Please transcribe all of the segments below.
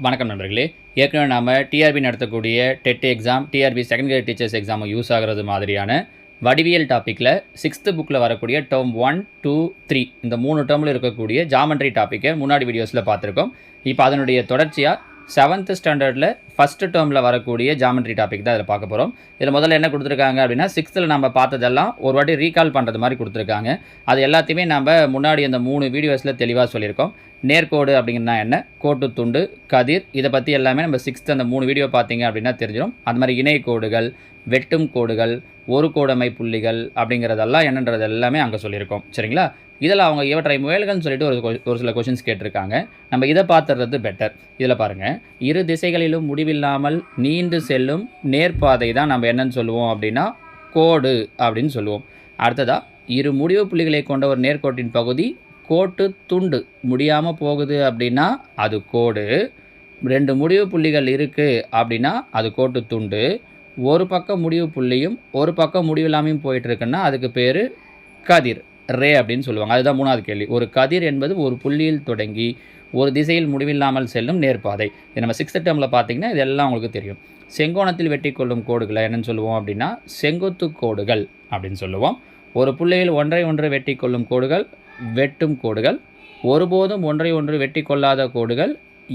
வணக்கம் நண்பர்களே. ஏற்கனவே நாம் டிஆர்பி நடத்தக்கூடிய TET exam, TRB second grade teachers exam use ஆகிறது மாதிரியான வடிவியல் டாப்பிக்கில் 6th புக்கில் வரக்கூடிய டேர்ம் 1, 2, 3 இந்த 3 டேர்மில் இருக்கக்கூடிய ஜாமெண்ட்ரி டாப்பிக்கை முன்னாடி வீடியோஸில் பார்த்துருக்கோம். இப்போ அதனுடைய தொடர்ச்சியாக 7th ஸ்டாண்டர்டில் ஃபஸ்ட்டு டேர்மில் வரக்கூடிய ஜாமெண்ட்ரி டாபிக் தான் இதில் பார்க்க போகிறோம். இதில் முதல்ல என்ன கொடுத்துருக்காங்க அப்படின்னா 6th நம்ம பார்த்ததெல்லாம் ஒரு வாட்டி ரீகால் பண்ணுறது மாதிரி கொடுத்துருக்காங்க. அது எல்லாத்தையுமே நம்ம முன்னாடி அந்த 3 வீடியோஸில் தெளிவாக சொல்லியிருக்கோம். நேர்கோடு அப்படிங்கிறதுனா என்ன, கோட்டு துண்டு, கதிர், இதை பற்றி எல்லாமே நம்ம 6th அந்த 3 வீடியோ பார்த்தீங்க அப்படின்னா தெரிஞ்சிடும். அது மாதிரி இணை கோடுகள், வெட்டும் கோடுகள், ஒரு கோடமை புள்ளிகள் அப்படிங்கிறதெல்லாம் என்னன்றது எல்லாமே அங்கே சொல்லியிருக்கோம். சரிங்களா? இதில் அவங்க இவற்றை முயல்கள்னு சொல்லிட்டு ஒரு சில கொஷின்ஸ் கேட்டிருக்காங்க. நம்ம இதை பார்த்துறது பெட்டர். இதில் பாருங்கள், இரு திசைகளிலும் முடிவில்லாமல் நீண்டு செல்லும் நேர்பாதை தான் நம்ம என்னன்னு சொல்லுவோம் அப்படின்னா கோடு அப்படின்னு சொல்லுவோம். அடுத்ததாக, இரு முடிவு புள்ளிகளை கொண்ட ஒரு நேர்கோட்டின் பகுதி கோட்டு துண்டு முடியாமல் போகுது அப்படின்னா அது கோடு. 2 முடிவு புள்ளிகள் இருக்குது அப்படின்னா அது கோட்டு துண்டு. ஒரு பக்கம் முடிவு புள்ளியும் ஒரு பக்கம் முடிவில்லாமையும் போயிட்டுருக்குன்னா அதுக்கு பேர் கதிர், ரே அப்படின்னு சொல்லுவாங்க. அதுதான் 3வது கேள்வி. ஒரு கதிர் என்பது ஒரு புள்ளியில் தொடங்கி ஒரு திசையில் முடிவில்லாமல் செல்லும் நேர்பாதை. இது நம்ம 6th டேர்மில் பார்த்தீங்கன்னா இதெல்லாம் உங்களுக்கு தெரியும். செங்கோணத்தில் வெட்டி கொள்ளும் கோடுகளை என்னென்னு சொல்லுவோம் அப்படின்னா செங்குத்து கோடுகள் அப்படின்னு சொல்லுவோம். ஒரு புள்ளியில் ஒன்றை ஒன்று வெட்டி கொள்ளும் கோடுகள் வெட்டும் கோடுகள். ஒருபோதும் ஒன்றை ஒன்று வெட்டி கொள்ளாத கோடுகள்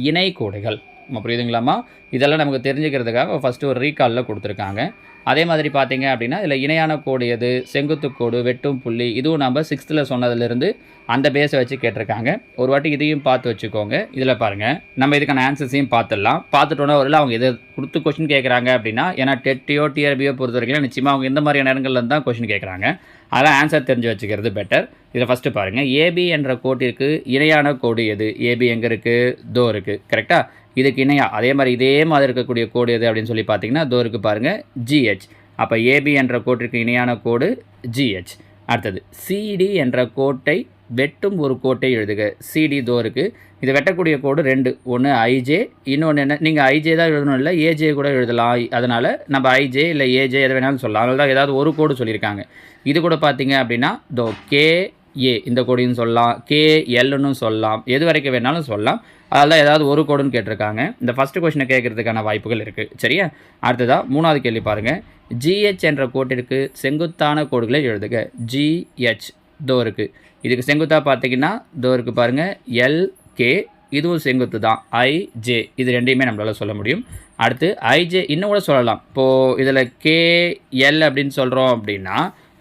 இணை கோடுகள். நம்ம புரியுதுங்களாமா? இதெல்லாம் நமக்கு தெரிஞ்சுக்கிறதுக்காக ஃபஸ்ட்டு ஒரு ரீகாலில் கொடுத்துருக்காங்க. அதே மாதிரி பார்த்தீங்க அப்படின்னா இதில் இணையான கோடு எது, செங்குத்து கோடு, வெட்டும் புள்ளி, இதுவும் நம்ம 6th சொன்னதுலேருந்து அந்த பேஸை வச்சு கேட்டிருக்காங்க. ஒரு வாட்டி இதையும் பார்த்து வச்சுக்கோங்க. இதில் பாருங்கள், நம்ம இதுக்கான ஆன்சர்ஸையும் பார்த்துடலாம். பார்த்துட்டோன்னா ஒரு அவங்க இதை கொடுத்து கொஷின் கேட்குறாங்க அப்படின்னா, ஏன்னா டெட்டையோ டிஆர்பியோ பொறுத்த வரைக்கும் நிச்சயமாக அவங்க இந்த மாதிரியான இடங்கள்ல தான் கொஷின் கேட்குறாங்க. அதெல்லாம் ஆன்சர் தெரிஞ்சு வச்சுக்கிறது பெட்டர். இதில் ஃபஸ்ட்டு பாருங்கள், ஏபி என்ற கோட்டிற்கு இணையான கோடு எது? ஏபி எங்கே இருக்குது? தோ இருக்குது. கரெக்டாக? இதுக்கு இணையாக அதே மாதிரி இருக்கக்கூடிய கோடு எது அப்படின்னு சொல்லி பார்த்தீங்கன்னா தோ இருக்குது பாருங்கள், ஜிஹெச். அப்போ ஏபி என்ற கோட்டிற்கு இணையான கோடு ஜிஹெச். அடுத்தது, சிடி என்ற கோட்டை வெட்டும் ஒரு கோட்டை எழுதுக. சிடி தோ இருக்குது. இது வெட்டக்கூடிய கோடு 2. ஒன்று ஐஜே, இன்னொன்று என்ன, நீங்கள் ஐஜே தான் எழுதணும், இல்லை ஏஜே கூட எழுதலாம். அதனால் நம்ம ஐஜே இல்லை ஏஜே எதை வேணாலும் சொல்லலாம். அதனால தான் ஏதாவது ஒரு கோடு சொல்லியிருக்காங்க. இது கூட பார்த்தீங்க அப்படின்னா தோ கேஏ இந்த கோடின்னு சொல்லலாம், கேஎல்னு சொல்லலாம், எது வரைக்கும் வேணாலும் சொல்லலாம். அதனால தான் ஏதாவது ஒரு கோடுன்னு கேட்டிருக்காங்க. இந்த ஃபஸ்ட்டு கொஷினை கேட்குறதுக்கான வாய்ப்புகள் இருக்குது. சரியா? அடுத்ததாக 3வது கேள்வி பாருங்கள், ஜிஹெச் என்ற கோட்டிற்கு செங்குத்தான கோடுகளை எழுதுக. ஜிஹெச் தோ இருக்குது. இதுக்கு செங்குத்தாக பார்த்தீங்கன்னா தோ இருக்குது பாருங்கள், எல்கே, இதுவும் செங்குத்து தான், ஐஜே, இது ரெண்டையுமே நம்மளால் சொல்ல முடியும். அடுத்து ஐஜே இன்னும் கூட சொல்லலாம். இப்போது இதில் கேஎல் அப்படின்னு சொல்கிறோம் அப்படின்னா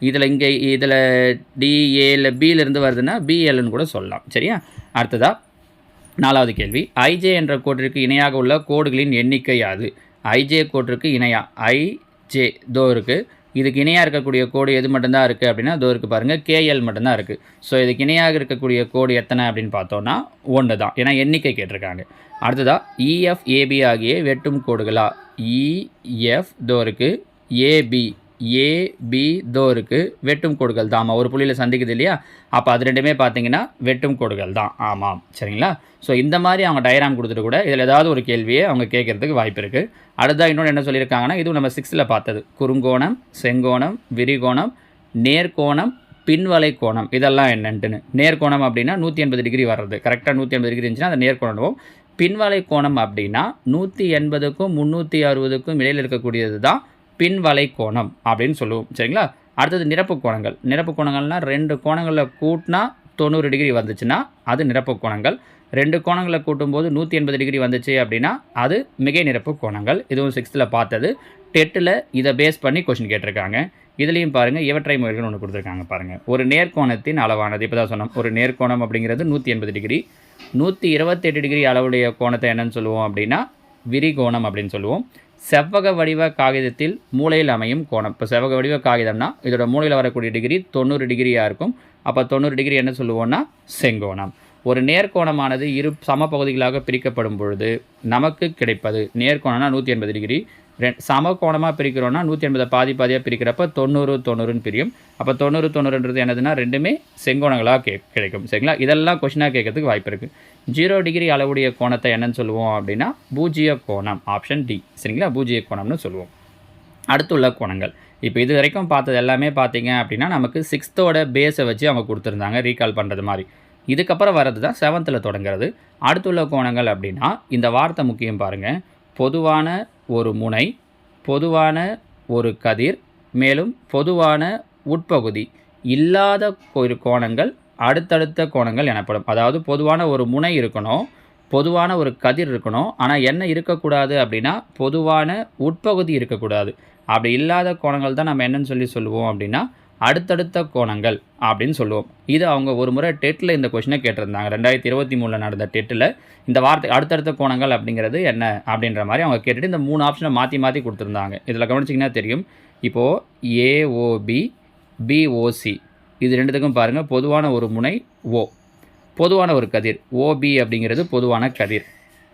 இதில் டிஏ இல்லை பியிலேருந்து வருதுன்னா பிஎல்னு கூட சொல்லலாம். சரியா? அடுத்ததாக 4வது கேள்வி, ஐஜே என்ற கோட்டிற்கு இணையாக உள்ள கோடுகளின் எண்ணிக்கை யாது? ஐஜே கோட்டிற்கு இணையாக ஐஜே தோ இருக்குது. இதுக்கு இணையாக இருக்கக்கூடிய கோடு எது மட்டும்தான் இருக்குது அப்படின்னா தோ இருக்குது பாருங்கள், கேஎல் மட்டும்தான் இருக்குது. ஸோ இதுக்கு இணையாக இருக்கக்கூடிய கோடு எத்தனை அப்படின்னு பார்த்தோன்னா 1 தான். ஏன்னா எண்ணிக்கை கேட்டிருக்காங்க. அடுத்ததாக, இஎஃப் ஏபி ஆகிய வெட்டும் கோடுகளா? இஎஃப் தோ இருக்குது, ஏபி தோ இருக்குது, வெட்டும் கோடுகள் தான். ஆமாம், ஒரு புள்ளியில் சந்திக்குது இல்லையா? அப்போ அது ரெண்டுமே பார்த்தீங்கன்னா வெட்டும் கோடுகள் தான். ஆமாம். சரிங்களா? ஸோ இந்த மாதிரி அவங்க டயராம் கொடுத்துட்டு கூட இதில் ஏதாவது ஒரு கேள்வியை அவங்க கேட்குறதுக்கு வாய்ப்பு இருக்குது. அடுத்ததாக இன்னொன்று என்ன சொல்லியிருக்காங்கன்னா, இதுவும் நம்ம 6th பார்த்தது, குறுங்கோணம், செங்கோணம், விரிகோணம், நேர்கோணம், பின்வலை கோணம், இதெல்லாம் என்னன்ட்டுன்னு. நேர்கோணம் அப்படின்னா 180 டிகிரி வர்றது. கரெக்டாக 180 டிகிரி இருந்துச்சுன்னா அந்த நேர்கோணம். பின்வலை கோணம் அப்படின்னா 180க்கும் 360க்கும் இடையில் இருக்கக்கூடியது தான் பின்வலை கோணம் அப்படின்னு சொல்லுவோம். சரிங்களா? அடுத்தது நிரப்பு கோணங்கள். நிரப்பு கோணங்கள்னால் 2 கோணங்களில் கூட்டினா 90 டிகிரி வந்துச்சுன்னா அது நிரப்பு கோணங்கள். 2 கோணங்களை கூட்டும்போது 180 டிகிரி வந்துச்சு அப்படின்னா அது மிகை நிரப்பு கோணங்கள். இதுவும் 6th பார்த்தது. டெட்டில் இதை பேஸ் பண்ணி கொஷின் கேட்டிருக்காங்க. இதுலேயும் பாருங்கள், இவற்றை முயல்கள் ஒன்று கொடுத்துருக்காங்க பாருங்கள். ஒரு நேர்கோணத்தின் அளவானது, இப்போ தான் சொன்னோம், ஒரு நேர்கோணம் அப்படிங்கிறது 180 டிகிரி. 128 டிகிரி அளவுடைய கோணத்தை என்னன்னு சொல்லுவோம் அப்படின்னா விரிகோணம் அப்படின்னு சொல்லுவோம். செவ்வக வடிவ காகிதத்தில் மூலையில் அமையும் கோணம். இப்போ செவ்வக வடிவ காகிதம்னா இதோட மூலையில் வரக்கூடிய டிகிரி 90 டிகிரியாக இருக்கும். அப்போ 90 டிகிரி என்ன சொல்லுவோம்னா செங்கோணம். ஒரு நேர்கோணமானது இரு சம பகுதிகளாக பிரிக்கப்படும் பொழுது நமக்கு கிடைப்பது, நேர்கோணம்னா 180 டிகிரி, சம கோணமாக பிரிக்கிறோன்னா 180 பாதியாக பிரிக்கிறப்ப 90 பிரியும். அப்போ 90 என்னதுன்னா ரெண்டுமே செங்கோணங்களாக கிடைக்கும். சரிங்களா? இதெல்லாம் கொஷினாக கேட்கறதுக்கு வாய்ப்பு இருக்குது. 0 டிகிரி அளவுடைய கோணத்தை என்னன்னு சொல்லுவோம் அப்படின்னா பூஜ்ஜிய கோணம். Option D. சரிங்களா? பூஜ்ஜிய கோணம்னு சொல்லுவோம். அடுத்துள்ள கோணங்கள், இப்போ இது வரைக்கும் பார்த்தது எல்லாமே பார்த்தீங்க அப்படின்னா நமக்கு 6th பேஸை வச்சு அவங்க கொடுத்துருந்தாங்க ரீகால் பண்ணுறது மாதிரி. இதுக்கப்புறம் வர்றது தான் 7th தொடங்குறது. அடுத்துள்ள கோணங்கள் அப்படின்னா இந்த வார்த்தை முக்கியம் பாருங்கள். பொதுவான ஒரு முனை, பொதுவான ஒரு கதிர், மேலும் பொதுவான உட்பகுதி இல்லாத ஒரு கோணங்கள் அடுத்தடுத்த கோணங்கள் எனப்படும். அதாவது பொதுவான ஒரு முனை இருக்கணும், பொதுவான ஒரு கதிர் இருக்கணும், ஆனால் என்ன இருக்கக்கூடாது அப்படின்னா பொதுவான உட்பகுதி இருக்கக்கூடாது. அப்படி இல்லாத கோணங்கள் தான் நம்ம என்னன்னு சொல்லுவோம் அப்படின்னா அடுத்தடுத்த கோணங்கள் அப்படின்னு சொல்லுவோம். இது அவங்க ஒரு முறை டெட்டில் இந்த கொஷினை கேட்டிருந்தாங்க. 2023 நடந்த டெட்டில் இந்த வார்த்தை அடுத்தடுத்த கோணங்கள் அப்படிங்கிறது என்ன அப்படின்ற மாதிரி அவங்க கேட்டுட்டு இந்த 3 ஆப்ஷனை மாற்றி மாற்றி கொடுத்துருந்தாங்க. இதில் கவனிச்சிங்கன்னா தெரியும். இப்போது ஏஓபி, பிஓசி இது ரெண்டுத்துக்கும் பாருங்கள் பொதுவான ஒரு முனை ஓ, பொதுவான ஒரு கதிர் ஓபி அப்படிங்கிறது பொதுவான கதிர்.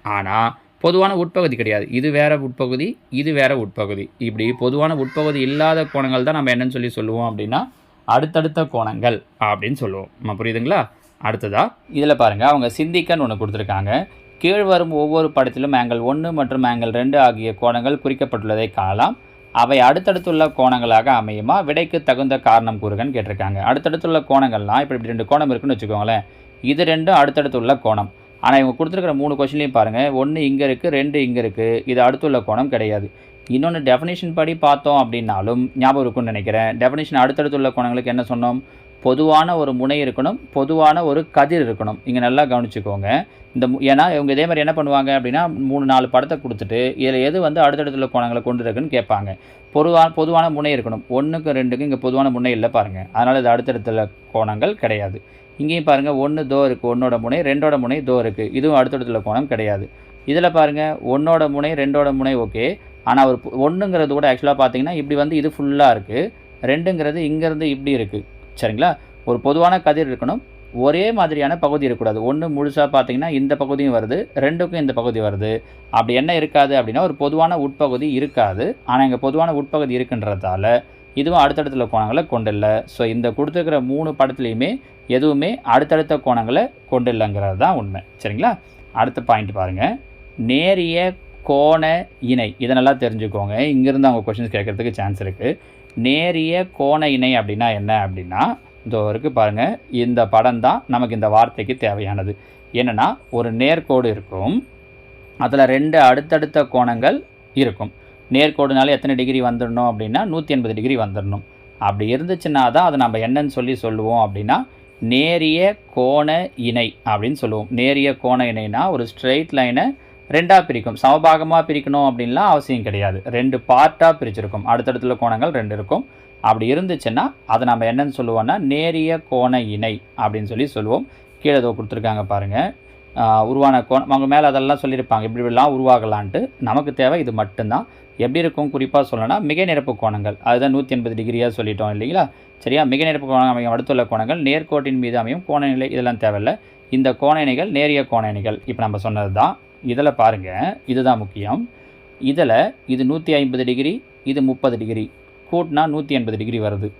ஆனால் பொதுவான உட்பகுதி கிடையாது. இது வேறு உட்பகுதி, இது வேறு உட்பகுதி. இப்படி பொதுவான உட்பகுதி இல்லாத கோணங்கள் தான் நம்ம என்னன்னு சொல்லுவோம் அப்படின்னா அடுத்தடுத்த கோணங்கள் அப்படின்னு சொல்லுவோம். நம்ம புரியுதுங்களா? அடுத்ததாக இதில் பாருங்கள், அவங்க சிந்திக்கன்னு ஒன்று கொடுத்துருக்காங்க. கீழ் வரும் ஒவ்வொரு படத்திலும் ஆங்கிள் 1 மற்றும் ஆங்கிள் 2 ஆகிய கோணங்கள் குறிக்கப்பட்டுள்ளதை காணலாம். அவை அடுத்தடுத்துள்ள கோணங்களாக அமையுமா? விடைக்கு தகுந்த காரணம் கூறுகன்னு கேட்டிருக்காங்க. அடுத்தடுத்துள்ள கோணங்கள்லாம் இப்போ இப்படி 2 கோணம் இருக்குன்னு வச்சுக்கோங்களேன். இது 2 அடுத்தடுத்துள்ள கோணம். ஆனால் இவங்க கொடுத்துருக்கிற 3 கொஷின்லையும் பாருங்கள், 1 இங்கே இருக்குது, 2 இங்கே இருக்குது. இது அடுத்துள்ள கோணம் கிடையாது. இன்னொன்று டெஃபினேஷன் படி பார்த்தோம் அப்படின்னாலும் ஞாபகம் இருக்குன்னு நினைக்கிறேன். டெஃபினேஷன் அடுத்தடுத்துள்ள கோணங்களுக்கு என்ன சொன்னோம்? பொதுவான ஒரு முனை இருக்கணும், பொதுவான ஒரு கதிர் இருக்கணும். இங்கே நல்லா கவனிச்சுக்கோங்க. ஏன்னா இவங்க இதே மாதிரி என்ன பண்ணுவாங்க அப்படின்னா 3-4 படத்தை கொடுத்துட்டு இதில் எது அடுத்தடுத்துள்ள கோணங்களை கொண்டு இருக்குன்னு கேட்பாங்க. பொதுவான முனை இருக்கணும். 1க்கு 2க்கு இங்கே பொதுவான முனை இல்லை பாருங்கள். அதனால் இது அடுத்தடுத்துள்ள கோணங்கள் கிடையாது. இங்கேயும் பாருங்கள் 1 தோ இருக்குது, 1ஓட முனை, 2ஓட முனை தோ இருக்குது. இதுவும் அடுத்தடுத்துள்ள கோணம் கிடையாது. இதில் பாருங்கள் 1ஓட முனை, 2ஓட முனை ஓகே. ஆனால் ஒரு 1ங்கிறது கூட ஆக்சுவலாக பார்த்தீங்கன்னா இப்படி இது ஃபுல்லாக இருக்குது. 2ங்கிறது இங்கேருந்து இப்படி இருக்குது. சரிங்களா? ஒரு பொதுவான கதிர் இருக்கணும், ஒரே மாதிரியான பகுதி இருக்கக்கூடாது. 1 முழுசாக பார்த்தீங்கன்னா இந்த பகுதியும் வருது, 2க்கும் இந்த பகுதி வருது. அப்படி என்ன இருக்காது அப்படின்னா ஒரு பொதுவான உட்பகுதி இருக்காது. ஆனால் இங்கே பொதுவான உட்பகுதி இருக்குன்றதால இதுவும் அடுத்தடுத்துள்ள கோணங்களை கொண்டில்லை. ஸோ இந்த கொடுத்துருக்கிற 3 படத்துலையுமே எதுவுமே அடுத்தடுத்த கோணங்களை கொண்டில்லைங்கிறது தான் உண்மை. சரிங்களா? அடுத்த பாயிண்ட் பாருங்கள், நேரிய கோண இணை. இதை நல்லா தெரிஞ்சுக்கோங்க. இங்கேருந்து அவங்க கொஷின்ஸ் கேட்குறதுக்கு சான்ஸ் இருக்குது. நேரிய கோண இணை அப்படின்னா என்ன அப்படின்னா இதோ இருக்குது பாருங்கள். இந்த படம் தான் நமக்கு இந்த வார்த்தைக்கு தேவையானது. என்னென்னா ஒரு நேர்கோடு இருக்கும், அதில் 2 அடுத்தடுத்த கோணங்கள் இருக்கும். நேர்கோடுனால எத்தனை டிகிரி வந்துடணும் அப்படின்னா 180 டிகிரி வந்துடணும். அப்படி இருந்துச்சுன்னா தான் அதை நம்ம என்னன்னு சொல்லுவோம் அப்படின்னா நேரிய கோண இணை அப்படின்னு சொல்லுவோம். நேரிய கோண இணைனா ஒரு ஸ்ட்ரெயிட் லைனை 2ஆக பிரிக்கும். சமபாகமாக பிரிக்கணும் அப்படின்லாம் அவசியம் கிடையாது. 2 பார்ட்டாக பிரிச்சிருக்கும். அடுத்தடுத்துள்ள கோணங்கள் 2 இருக்கும். அப்படி இருந்துச்சுன்னா அதை நம்ம என்னன்னு சொல்லுவோம்னா நேரிய கோண இணை அப்படின்னு சொல்லுவோம். கீழே ஏதோ கொடுத்துருக்காங்க பாருங்கள். உருவான கோணம் அவங்க மேலே அதெல்லாம் சொல்லியிருப்பாங்க, இப்படிலாம் உருவாகலான்ட்டு. நமக்கு தேவை இது மட்டும்தான். எப்படி இருக்கும் குறிப்பாக சொல்லணும்னா மிக நிரப்பு கோணங்கள், அதுதான் 180 டிகிரியாக சொல்லிட்டோம் இல்லைங்களா? சரியா? மிக நிரப்பு கோணம் அமையும் அடுத்துள்ள கோணங்கள் நேர்கோட்டின் மீது அமையும் கோண நிலை, இதெல்லாம் தேவையில்லை. இந்த கோண இணைகள் நேரிய கோண இணைகள் இப்போ நம்ம சொன்னது தான். இதில் பாருங்கள், இதுதான் முக்கியம். இதில் இது 150 டிகிரி, இது 30 டிகிரி, கூட்டினா 180 டிகிரி வருது.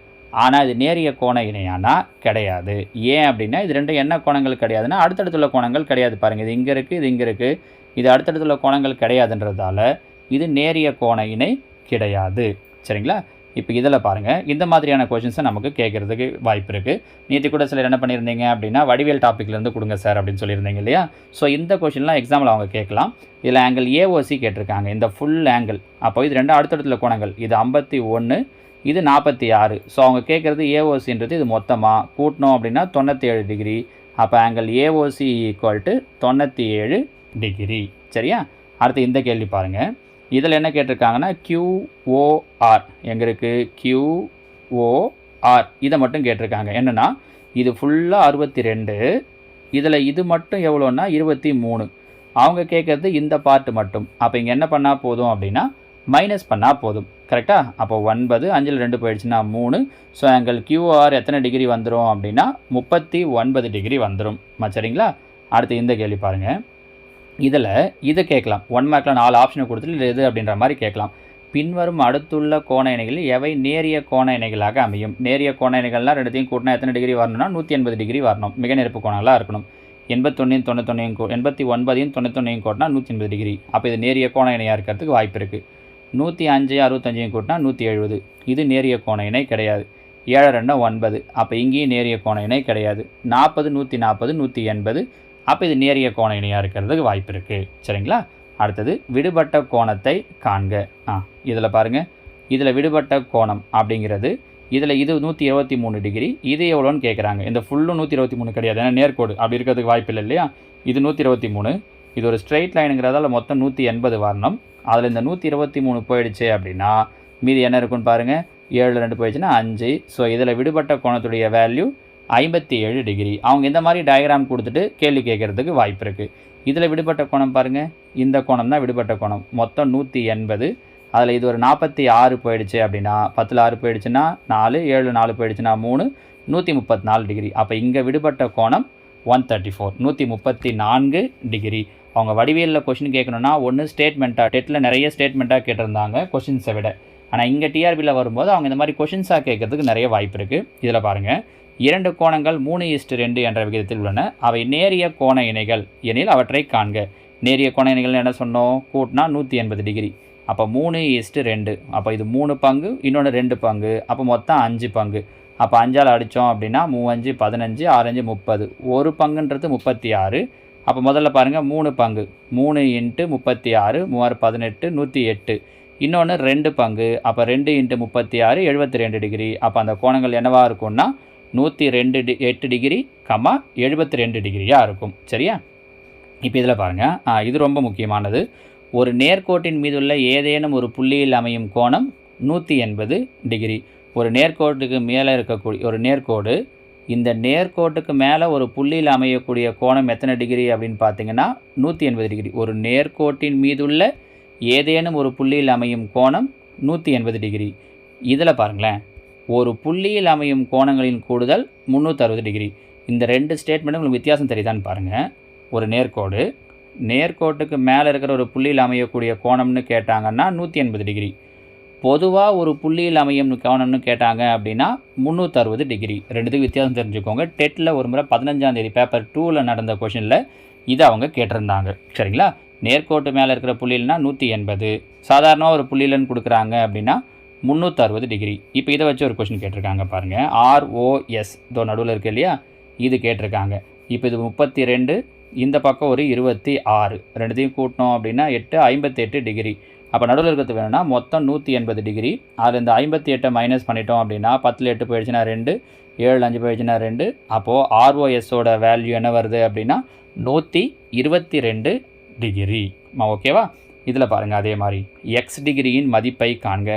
ஆனால் இது நேரிய கோண இணையானா கிடையாது. ஏன் அப்படின்னா இது 2 என்ன கோணங்கள் கிடையாதுன்னா அடுத்தடுத்துள்ள கோணங்கள் கிடையாது. பாருங்கள், இது இங்கே இருக்குது, இது இங்கே இருக்குது. இது அடுத்தடுத்துள்ள கோணங்கள் கிடையாதுன்றதால இது நேரிய கோண இணை கிடையாது. சரிங்களா? இப்போ இதில் பாருங்கள், இந்த மாதிரியான கொஷின்ஸை நமக்கு கேட்குறதுக்கு வாய்ப்பு இருக்குது. நேற்று கூட சிலர் என்ன பண்ணியிருந்தீங்க அப்படின்னா வடிவியல் டாப்பிக்லேருந்து கொடுங்க சார் அப்படின்னு சொல்லியிருந்தீங்க இல்லையா? ஸோ இந்த கொஷின்லாம் எக்ஸாம்பிள் அவங்க கேட்கலாம். இதில் ஆங்கிள் ஏஓசி கேட்டிருக்காங்க, இந்த ஃபுல் ஆங்கிள். அப்போ இது 2 அடுத்தடுத்துள்ள கோணங்கள், இது 51, இது 46. ஸோ அவங்க கேட்குறது ஏஓசின்றது இது மொத்தமாக கூட்டணும் அப்படின்னா 97 டிகிரி. அப்போ angle AOC equal to 97 degree. சரியா? அடுத்து இந்த கேள்வி பாருங்கள். இதில் என்ன கேட்டிருக்காங்கன்னா QOR எங்கே இருக்குது? QOR இதை மட்டும் கேட்டிருக்காங்க. என்னென்னா இது ஃபுல்லாக 62, இதில் இது மட்டும் எவ்வளோன்னா 23. அவங்க கேட்குறது இந்த பார்ட்டு மட்டும். அப்போ இங்கே என்ன பண்ணால் போதும் அப்படின்னா மைனஸ் பண்ணால் போதும். கரெக்டாக? அப்போ 9, 5ல் 2 போயிடுச்சுன்னா 3. ஸோ ஆங்கிள் QOR எத்தனை டிகிரி வந்துடும் அப்படின்னா 39 டிகிரி வந்துடும். சரிங்களா? அடுத்து இந்த கேள்வி பாருங்கள். இதில் இதை கேட்கலாம். 1 மார்க்கில் 4 ஆப்ஷனை கொடுத்துட்டு எது அப்படின்ற மாதிரி கேட்கலாம். பின்வரும் அடுத்துள்ள கோண இணைகளில் எவை நேரிய கோண இணைகளாக அமையும்? நேரிய கோண இணைகள்லாம் 2த்தையும் கூட்டினா எத்தனை டிகிரி வரணும்னா 180 டிகிரி வரணும். மிக நிரப்பு கோணங்களாக இருக்கணும். 89யும் 91யும் கூட்டினா 180 டிகிரி. அப்போ இது நேரிய கோண இணையாக இருக்கிறதுக்கு வாய்ப்பு இருக்குது. 105, 65 கூட்டினா 170. இது நேரிய கோண இணை கிடையாது. 7 2 9. அப்போ இங்கேயும் நேரிய கோண இணை கிடையாது. 40 140 180. அப்போ இது நேரிய கோண இணையாக இருக்கிறதுக்கு வாய்ப்பு இருக்குது. சரிங்களா? அடுத்தது விடுபட்ட கோணத்தை காண்க. இதில் பாருங்கள், இதில் விடுபட்ட கோணம் அப்படிங்கிறது இதில் இது 123 டிகிரி, இது எவ்வளோன்னு கேட்குறாங்க. இந்த ஃபுல்லும் 123 கிடையாது, ஏன்னா நேர்கோடு அப்படி இருக்கிறதுக்கு வாய்ப்பு இல்லை இல்லையா? இது 123, இது ஒரு ஸ்ட்ரெயிட் லைனுங்கிறதால மொத்தம் 180 வரணும். அதில் இந்த 123 போயிடுச்சு அப்படின்னா மீதி என்ன இருக்குன்னு பாருங்கள், 7 2 போயிடுச்சுன்னா 5. ஸோ இதில் விடுபட்ட கோணத்துடைய வேல்யூ 57 டிகிரி. அவங்க இந்த மாதிரி டயக்ராம் கொடுத்துட்டு கேள்வி கேட்குறதுக்கு வாய்ப்பு இருக்குது. இதில் விடுபட்ட கோணம் பாருங்கள், இந்த கோணம் தான் விடுபட்ட கோணம், மொத்தம் 180. அதில் இது ஒரு 46 போயிடுச்சு அப்படின்னா 10ல் 6 போயிடுச்சுன்னா 4, 7 4 போயிடுச்சுன்னா 3, 134 டிகிரி. அப்போ இங்கே விடுபட்ட கோணம் 134, 134 டிகிரி. அவங்க வடிவியலில் கொஷின் கேட்கணுன்னா ஒன்று ஸ்டேட்மெண்ட்டாக, டெட்டில் நிறைய ஸ்டேட்மெண்ட்டாக கேட்டிருந்தாங்க கொஷின்ஸை விட. ஆனால் இங்கே டிஆர்பியில் வரும்போது அவங்க இந்த மாதிரி கொஷின்ஸாக கேட்கறதுக்கு நிறைய வாய்ப்பு இருக்குது. இதில் பாருங்கள், 2 கோணங்கள் 3:2 என்ற விகிதத்தில் உள்ளன. அவை நேரிய கோண இணைகள் எனில் அவற்றை காண்க. நேரிய கோண இணைகள் என்ன சொன்னோம்? கூட்டினா 180 டிகிரி. அப்போ 3:2. அப்போ இது 3 பங்கு, இன்னொன்று 2 பங்கு, அப்போ மொத்தம் 5 பங்கு. அப்போ 5ஆல் அடித்தோம் அப்படின்னா 3 5 15, 6 5 30. ஒரு பங்குன்றது 36. அப்போ முதல்ல பாருங்கள் 3 பங்கு, 3 × 36, 3 18, 108. இன்னொன்று 2 பங்கு, அப்போ 2 × 36 72 டிகிரி. அப்போ அந்த கோணங்கள் என்னவாக இருக்கும்னா 108 டிகிரி, 72 டிகிரியாக இருக்கும். சரியா? இப்போ இதில் பாருங்கள், இது ரொம்ப முக்கியமானது. ஒரு நேர்கோட்டின் மீதுள்ள ஏதேனும் ஒரு புள்ளியில் அமையும் கோணம் 180 டிகிரி. ஒரு நேர்கோட்டுக்கு மேலே இருக்கக்கூடிய ஒரு நேர்கோடு, இந்த நேர்கோட்டுக்கு மேலே ஒரு புள்ளியில் அமையக்கூடிய கோணம் எத்தனை டிகிரி அப்படின்னு பார்த்தீங்கன்னா 180 டிகிரி. ஒரு நேர்கோட்டின் மீதுள்ள ஏதேனும் ஒரு புள்ளியில் அமையும் கோணம் 180 டிகிரி. இதில் பாருங்களேன், ஒரு புள்ளியில் அமையும் கோணங்களின் கூடுதல் 360 டிகிரி. இந்த 2 ஸ்டேட்மெண்ட்டும் உங்களுக்கு வித்தியாசம் தெரியுதான்னு பாருங்கள். ஒரு நேர்கோடு, நேர்கோட்டுக்கு மேலே இருக்கிற ஒரு புள்ளியில் அமையக்கூடிய கோணம்னு கேட்டாங்கன்னா 180 டிகிரி. பொதுவாக ஒரு புள்ளியில் அமையும் கோணம்னு கேட்டாங்க அப்படின்னா 360 டிகிரி. ரெண்டுத்துக்கு வித்தியாசம் தெரிஞ்சுக்கோங்க. டெட்டில் ஒரு முறை 15ஆம் தேதி பேப்பர் 2ல் நடந்த கொஷினில் இதை அவங்க கேட்டிருந்தாங்க. சரிங்களா? நேர்கோட்டு மேலே இருக்கிற புள்ளியில்னா 180, சாதாரணமாக ஒரு புள்ளியிலன்னு கொடுக்குறாங்க அப்படின்னா 360 டிகிரி. இப்போ இதை வச்சு ஒரு கொஷின் கேட்டிருக்காங்க பாருங்கள். ROS இதோ நடுவில் இருக்குது இல்லையா, இது கேட்டிருக்காங்க. இப்போ இது 32, இந்த பக்கம் ஒரு 26, ரெண்டுத்தையும் கூட்டினோம் அப்படின்னா 8 58 டிகிரி. அப்போ நடுவில் இருக்கிறது வேணும்னா மொத்தம் 180 டிகிரி. அதில் இந்த 58 மைனஸ் பண்ணிட்டோம் அப்படின்னா 10ல் 8 போயிடுச்சுன்னா 2, 7 5 போயிடுச்சுன்னா 2. அப்போது ROSோட வேல்யூ என்ன வருது அப்படின்னா 122 டிகிரி. ஓகேவா? இதில் பாருங்கள், அதே மாதிரி எக்ஸ் டிகிரியின் மதிப்பை காண்க.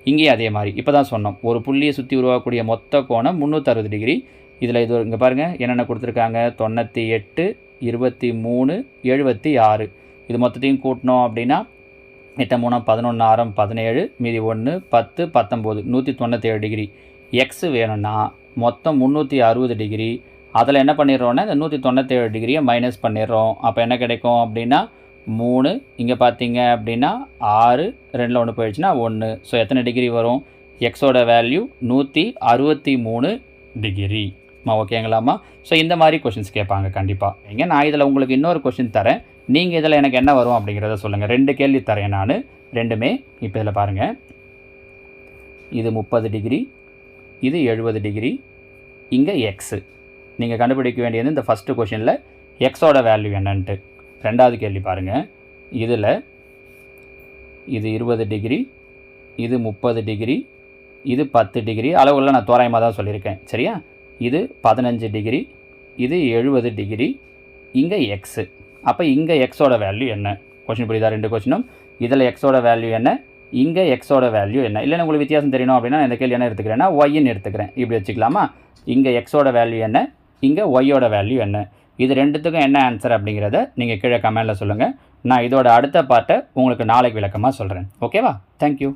இங்கேயும் அதே மாதிரி இப்போ தான் சொன்னோம், ஒரு புள்ளியை சுற்றி உருவாக்கக்கூடிய மொத்த கோணம் 360 டிகிரி. இதில் இது இங்கே பாருங்கள் என்னென்ன கொடுத்துருக்காங்க, 98 23 76. இது மொத்தத்தையும் கூட்டினோம் அப்படின்னா 8 3 11 6 17, மீதி 1 10 19, 197 டிகிரி. எக்ஸ் வேணும்னா மொத்தம் 360 டிகிரி. அதில் என்ன பண்ணிடுறோன்னா இந்த 197 டிகிரியை மைனஸ் பண்ணிடுறோம். அப்போ என்ன கிடைக்கும் அப்படின்னா 3, இங்கே பார்த்தீங்க அப்படின்னா 6, 2ல் 1 போயிடுச்சுன்னா 1. ஸோ எத்தனை டிகிரி வரும்? எக்ஸோட வேல்யூ 163 டிகிரி. ஓகேங்களாம்மா? ஸோ இந்த மாதிரி கொஷின்ஸ் கேட்பாங்க கண்டிப்பாக. நான் இதில் உங்களுக்கு இன்னொரு கொஷின் தரேன், நீங்கள் இதில் எனக்கு என்ன வரும் அப்படிங்கிறத சொல்லுங்கள். 2 கேள்வி தரேன் நான், ரெண்டுமே. இப்போ இதில் பாருங்கள், இது 30 டிகிரி, இது 70 டிகிரி, இங்கே எக்ஸு. நீங்கள் கண்டுபிடிக்க வேண்டியது இந்த ஃபஸ்ட்டு கொஷினில் எக்ஸோட வேல்யூ என்னன்ட்டு. 2வது கேள்வி பாருங்கள், இதில் இது 20 டிகிரி, இது 30 டிகிரி, இது 10 டிகிரி. அளவுகளில் நான் தோராயமாக தான் சொல்லியிருக்கேன். சரியா? இது 15 டிகிரி, இது 70 டிகிரி, இங்கே எக்ஸு. அப்போ இங்கே எக்ஸோட வேல்யூ என்ன? கொஷின் புரியுதா? 2 கொஷினும். இதில் எக்ஸோட வேல்யூ என்ன, இங்கே எக்ஸோட வேல்யூ என்ன? இல்லைன்னா உங்களுக்கு வித்தியாசம் தெரியணும் அப்படின்னா இந்த கேள்வி என்ன எடுத்துக்கிறேன்னா ஒய்ன்னு எடுத்துக்கிறேன். இப்படி வச்சுக்கலாமா? இங்கே எக்ஸோட வேல்யூ என்ன, இங்கே ஒய்யோட வேல்யூ என்ன? இது ரெண்டுத்துக்கும் என்ன ஆன்சர் அப்படிங்கிறத நீங்கள் கீழே கமெண்டில் சொல்லுங்கள். நான் இதோட அடுத்த பார்ட்டை உங்களுக்கு நாளைக்கு விளக்கமாக சொல்கிறேன். ஓகேவா? தேங்க்யூ.